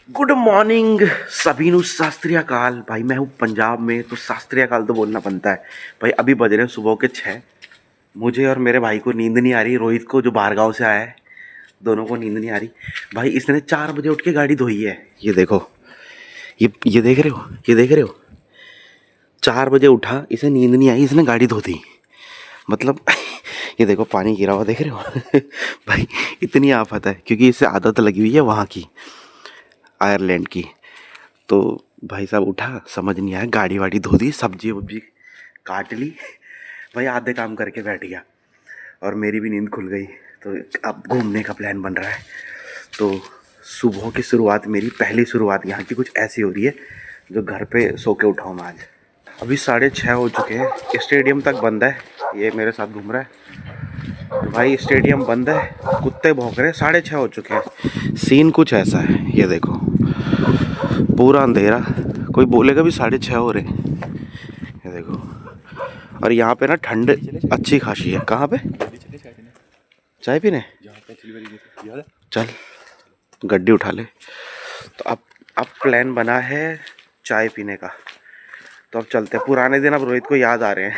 Good morning सभी नु सत श्री अकाल। भाई मैं हूँ पंजाब में तो सत श्री अकाल तो बोलना बनता है। भाई अभी बज रहे हैं सुबह के 6। मुझे और मेरे भाई को नींद नहीं आ रही। रोहित को जो बाहर गाँव से आया है, दोनों को नींद नहीं आ रही। भाई इसने 4 बजे उठ के गाड़ी धोई है। ये देखो, ये देख रहे हो, ये देख रहे हो। 4 बजे उठा, इसे नींद नहीं आई, इसने गाड़ी धो दी। मतलब ये देखो पानी गिरा हुआ देख रहे हो। भाई इतनी आफत है क्योंकि इसे आदत लगी हुई है वहाँ की, आयरलैंड की। तो भाई साहब उठा, समझ नहीं आया, गाड़ी वाड़ी धो दी, सब्जी वब्जी काट ली। भाई आधे काम करके बैठ गया और मेरी भी नींद खुल गई। तो अब घूमने का प्लान बन रहा है। तो सुबह की शुरुआत, मेरी पहली शुरुआत यहाँ की कुछ ऐसी हो रही है जो घर पे सो के उठाऊँ मैं आज। अभी 6:30 हो चुके हैं, स्टेडियम तक बंद है। ये मेरे साथ घूम रहा है। भाई स्टेडियम बंद है, कुत्ते भौंक रहे हैं। 6:30 हो चुके हैं। सीन कुछ ऐसा है, ये देखो पूरा अंधेरा। कोई बोलेगा भी 6:30 हो रहे, ये देखो। और यहाँ पे ना ठंड अच्छी खासी है। कहाँ पे चाय पीने? चल गड्डी उठा ले। तो अब प्लान बना है चाय पीने का। तो अब चलते हैं। पुराने दिन अब रोहित को याद आ रहे हैं।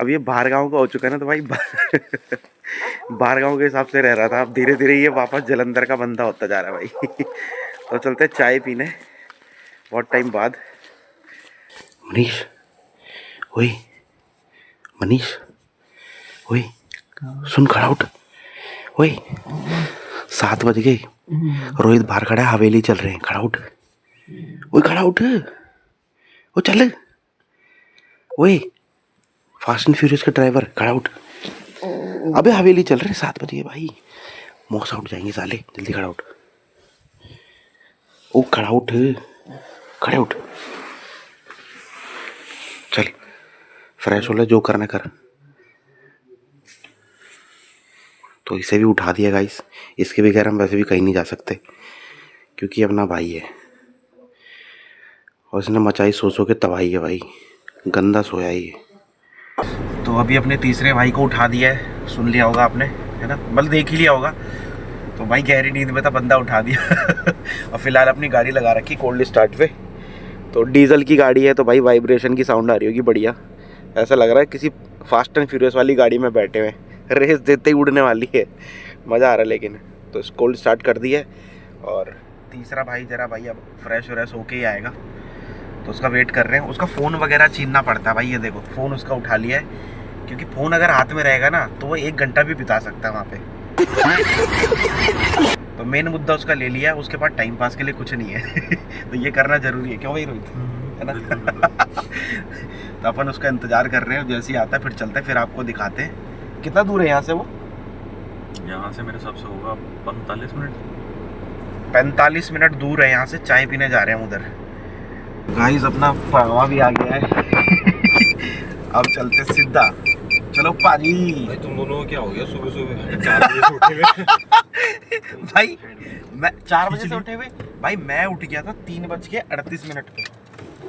अब ये बाहर गाँव का हो चुका है ना, तो भाई बाहर गाँव के हिसाब से रह रहा था। अब धीरे धीरे ये वापस जलंधर का बंदा होता जा रहा है भाई। तो चलते हैं चाय पीने बहुत टाइम बाद। मनीष, ओए मनीष, ओए सुन, खड़ा उठ। ओए 7 बज गए, रोहित बाहर खड़ा है, हवेली चल रहे हैं। खड़ा उठ, ओए खड़ा उठ, ओ चल। ओए फास्ट एंड फ्यूरियस का ड्राइवर, खड़ा उठ। अबे हवेली चल रहे हैं, 7 बज गए भाई, मौसा उठ जाएंगे साले। जल्दी खड़ा उठ, ओ खड़ा उठ, खड़े उठ। चल फ्रेश हो ले, जो करना कर। तो इसे भी उठा दिया गाइस। इसके बगैर हम वैसे भी कहीं नहीं जा सकते क्योंकि अपना भाई है और इसने मचाई सो के तबाही है भाई। गंदा सोया ही है। तो अभी अपने तीसरे भाई को उठा दिया है। सुन लिया होगा आपने, है ना, मतलब देख ही लिया होगा। तो भाई गहरी नींद में था, बंदा उठा दिया। और फिलहाल अपनी गाड़ी लगा रखी कोल्ड स्टार्ट पे। तो डीजल की गाड़ी है तो भाई वाइब्रेशन की साउंड आ रही होगी बढ़िया। ऐसा लग रहा है किसी फास्ट एंड फ्यूरियस वाली गाड़ी में बैठे हुए, रेस देते ही उड़ने वाली है। मज़ा आ रहा है लेकिन। तो कोल्ड स्टार्ट कर दी है। और तीसरा भाई जरा भाई अब फ्रेश व्रेश होके ही आएगा, तो उसका वेट कर रहे हैं। उसका फ़ोन वगैरह छीनना पड़ता है भाई। ये देखो फ़ोन उसका उठा लिया है क्योंकि फ़ोन अगर हाथ में रहेगा ना तो वो 1 घंटा भी बिता सकता है वहाँ पे। तो मेन मुद्दा उसका ले लिया, उसके पास टाइम पास के लिए कुछ नहीं है। तो ये करना जरूरी है, क्यों भाई रोहित, है ना? तो अपन उसका इंतजार कर रहे हैं, जैसे ही आता है फिर चलते हैं, फिर आपको दिखाते हैं। कितना दूर है यहाँ से वो? यहाँ से मेरे हिसाब से होगा 45 मिनट। 45 मिनट दूर है यहाँ से। चाय पीने जा रहे हैं उधर। गाइस अपना पावा भी आ गया है। अब चलते सीधा। चलो पाजी। भाई तुम दोनों को क्या हो गया सुबह सुबह 4 बजे से उठे हुए? भाई मैं 4 बजे से उठे हुए। भाई मैं उठ गया था 3:38 पे।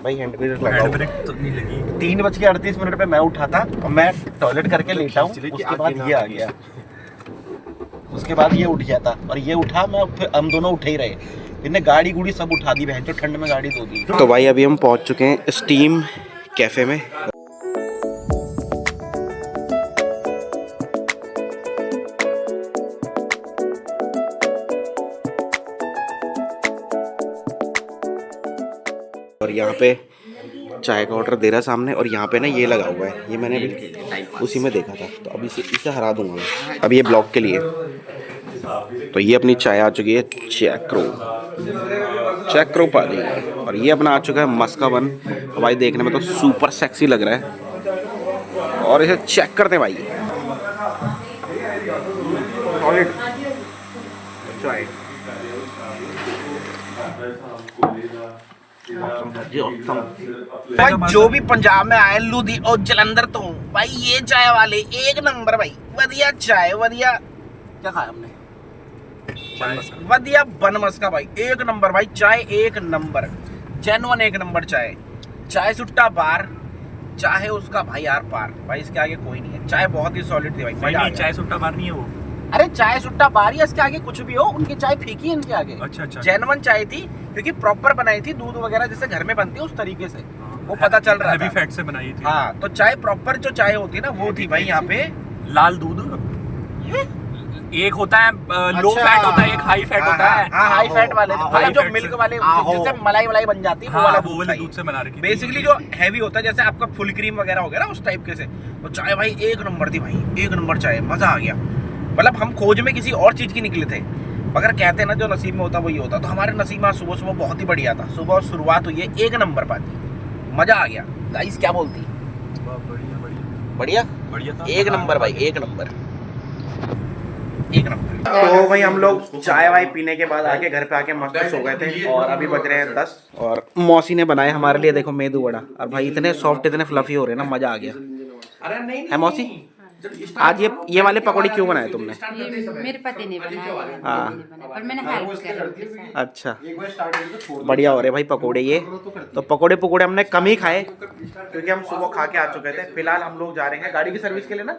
भाई हैंड ब्रेक लगा, हैंड ब्रेक तो नहीं लगी। 3:38 पे मैं उठा था और मैं टॉयलेट करके लेटा हूँ। उसके बाद ये आ गया, उसके बाद ये उठ गया था और ये उठा, मैं फिर हम दोनों उठे ही रहे। इन्हें गाड़ी गुड़ी सब उठा दी बहन, जो ठंड में गाड़ी धो दी। तो भाई अभी हम पहुंच चुके हैं स्टीम कैफे में। और यहाँ पे चाय का ऑर्डर दे रहा है सामने। और यहाँ पे ना ये लगा हुआ है, ये मैंने अभी उसी में देखा था। तो अब इसे हरा दूंगा मैं। अब ये ब्लॉक के लिए। तो ये अपनी चाय आ चुकी है, चेक करो पाजी। और ये अपना आ चुका है मस्का बन। तो भाई देखने में तो सुपर सेक्सी लग रहा है। और इसे चेक करते हैं भाई। चाय भाई, जो भी पंजाब में आए, लुधी और जलंधर तो भाई ये चाय वाले 1 नंबर भाई। वधिया चाय, वधिया। क्या खाया हमने? वधिया बन मस्का भाई, 1 नंबर भाई। चाय 1 नंबर, जेन्युइन 1 नंबर चाय। चाय सुट्टा बार, चाहे उसका भाई यार पार। भाई इसके आगे कोई नहीं है। चाय बहुत ही सॉलिड थी भाई। नहीं, चाय सुट्टा बार नहीं है वो। अरे चाय सुट्टा बार ही इसके आगे कुछ भी हो, उनकी चाय फीकी है इनके आगे। अच्छा अच्छा। जेन्युइन चाय थी, क्योंकि प्रॉपर बनाई थी, दूध वगैरह जैसे घर में बनती है उस तरीके से, वो पता चल रहा हैवी था। फैट से बनाई थी। हाँ, तो चाय प्रॉपर जो चाय होती है ना वो थी भाई यहाँ पे। लाल दूध एक होता है लो अच्छा। फैट होता है, एक हाई फैट होता है। हाँ, हाई फैट वाले आहो, मतलब high जो fat मिल्क से। वाले जैसे मलाई वलाई बन जाती है वो हाँ, वाला वो वाले दूध से बना रखी। बेसिकली जो हैवी होता है जैसे आपका फुल क्रीम वगैरह हो गया ना उस टाइप के से। तो चाय भाई एक नंबर थी भाई, एक नंबर चाय, मजा आ गया। मतलब हम खोज में किसी और चीज की निकले थे, मगर कहते हैं ना जो नसीब में होता वही होता। तो हमारे नसीब में सुबह सुबह बहुत ही बढ़िया था, सुबह शुरुआत हुई है एक नंबर पाती, मजा आ गया। गाइस क्या बोलती? बढ़िया बढ़िया बढ़िया बढ़िया था। एक नंबर भाई, एक नंबर, एक नंबर। तो भाई हम लोग चाय वाय पीने के बाद आके घर पे आके मस्त सो गए थे, और अभी बज रहे हैं 10। और मौसी ने बनाए हमारे लिए देखो मेदू वड़ा, और भाई इतने सॉफ्ट इतने फ्लफी हो रहे हैं ना, मजा आ गया। अरे नहीं है मौसी, आज ये वाले पकौड़े क्यों बनाए तुमने? ये मेरे पति ने बनाया, हाँ। मैंने बनाया, पर मैंने हेल्प करी उनके साथ। अच्छा, बढ़िया हो रहे भाई पकोड़े ये। तो पकोड़े हमने कम ही खाए, क्योंकि हम सुबह खा के आ चुके थे। फिलहाल हम लोग जा रहे हैं गाड़ी की सर्विस के लिए ना,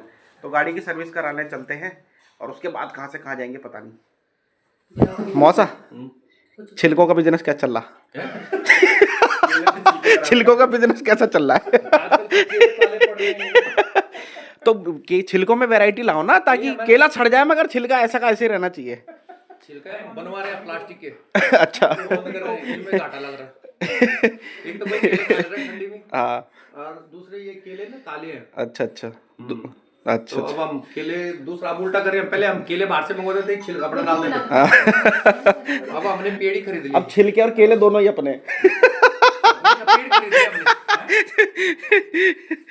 तो गाड़ी की सर्विस कराने चलते हैं, और उसके बाद कहाँ से कहाँ जाएंगे पता नहीं। मौसा, छिलकों का बिजनेस क्या चल रहा? छिलकों का बिजनेस कैसा चल रहा है? तो छिलकों में वैरायटी लाओ ना, ताकि केला सड़ जाए मगर छिलका ऐसा का ऐसे रहना चाहिए। छिलका बनवा रहे हैं प्लास्टिक के। अच्छा। बंद कर रहे हैं, इनमें घाटा लग रहा है। एक तो भाई केले खा रहे हैं ठंडी में, हाँ, और दूसरे ये केले ना काले हैं। अच्छा अच्छा अच्छा तो अब हम केले दूसरा अब उल्टा कर रहे हैं, पहले हम केले बाहर से मंगवाते थे, छिलका अपना डाल देते थे। अच्छा। अब हमने पेड़ ही खरीद लिया। अब छिलके और केले दोनों ही अपने। पेड़ खरीद लिया हमने।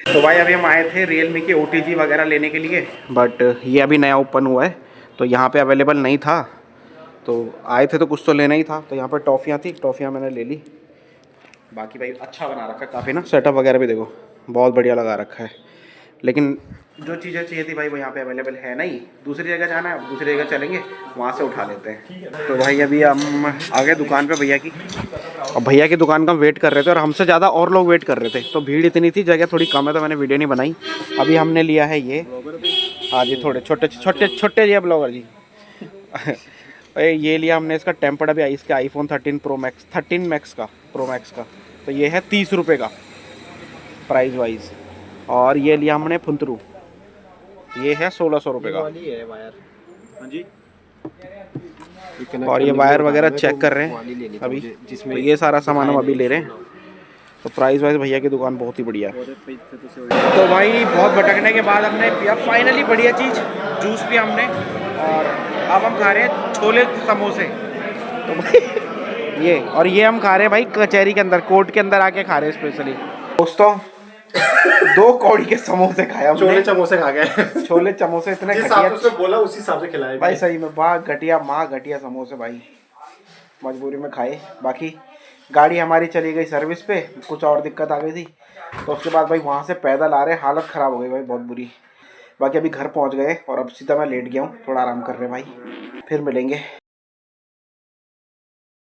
तो भाई अभी हम आए थे रियलमी की OTG वगैरह लेने के लिए, बट ये अभी नया ओपन हुआ है, तो यहाँ पे अवेलेबल नहीं था। तो आए थे तो कुछ तो लेना ही था, तो यहाँ पर टॉफ़ियाँ थी, टॉफ़ियाँ मैंने ले ली। बाकी भाई अच्छा बना रखा है काफ़ी ना, सेटअप वगैरह भी देखो बहुत बढ़िया लगा रखा है। लेकिन जो चीज़ें चाहिए थी भाई वो यहाँ पे अवेलेबल है नहीं, दूसरी जगह जाना है, दूसरी जगह चलेंगे वहाँ से उठा लेते हैं। तो भाई अभी हम आ गए दुकान पे भैया की, और भैया की दुकान का हम वेट कर रहे थे, और हमसे ज़्यादा और लोग वेट कर रहे थे। तो भीड़ इतनी थी, जगह थोड़ी कम है, तो मैंने वीडियो नहीं बनाई। अभी हमने लिया है ये, हाँ जी, थोड़े छोटे छोटे छोटे जी ब्लॉगर जी। ये लिया हमने इसका टेम्पर्ड अभी इसके iPhone 13 Pro Max 13 Max का Pro Max का, तो ये है 30 रुपये का प्राइस वाइज। और ये लिया हमने फुंतरू, ये है 1600 रुपये का। और ये वायर वगैरह चेक कर रहे हैं अभी, जिसमें तो ये सारा सामान हम अभी ले रहे हैं। तो प्राइस वाइज भैया की दुकान बहुत ही बढ़िया है। तो भाई बहुत भटकने के बाद हमने पिया फाइनली बढ़िया चीज़, जूस पिया हमने, और अब हम खा रहे हैं छोले समोसे। तो भाई ये हम खा रहे हैं भाई कचहरी के अंदर, कोर्ट के अंदर आके खा रहे हैं स्पेशली। दोस्तों 2 कौड़ी के समोसे खाए हमने, छोले समोसे खा गए। छोले समोसे इतने जिस घटिया हिसाब से बोला उसी हिसाब से खिलाए भाई, सही में वाह घटिया माँ घटिया समोसे भाई, मजबूरी में खाए। बाकी गाड़ी हमारी चली गई सर्विस पे, कुछ और दिक्कत आ गई थी, तो उसके बाद भाई वहाँ से पैदल आ रहे, हालत ख़राब हो गई भाई बहुत बुरी। बाकी अभी घर पहुँच गए, और अब सीधा मैं लेट गया हूँ, थोड़ा आराम कर रहे भाई, फिर मिलेंगे।